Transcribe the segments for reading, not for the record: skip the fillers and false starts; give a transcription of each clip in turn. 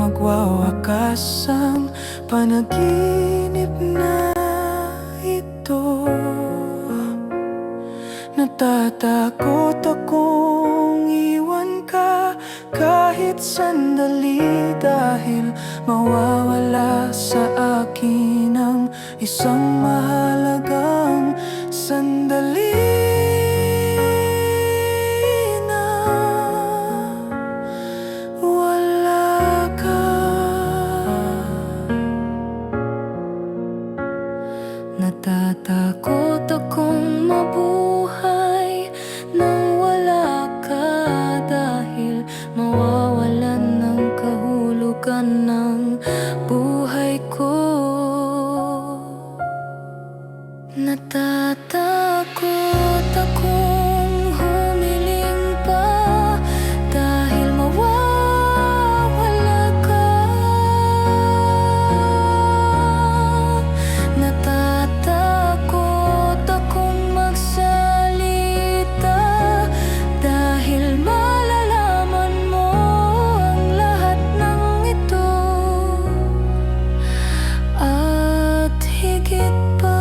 magwawakas ang panaginip na ito. Natatakot akong iwan ka kahit sandali, dahil mawawala sa akin ang isang mahalagang sandali na wala ka. Natatakot akong mabuhay nang wala ka, dahil mawawalan ng kahulugan ng buhay ko. Natatakot akong humiling pa, dahil mawawala ka. Natatakot akong magsalita, dahil malalaman mo ang lahat ng ito at higit pa.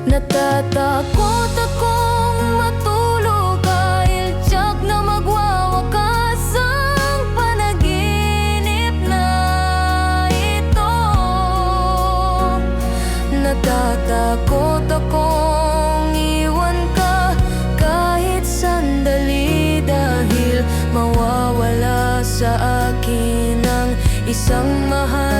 Natatakot akong matulog dahil tiyak na magwawakas ang panaginip na ito. Natatakot akong iwan ka kahit sandali, dahil mawawala sa akin ang isang mahal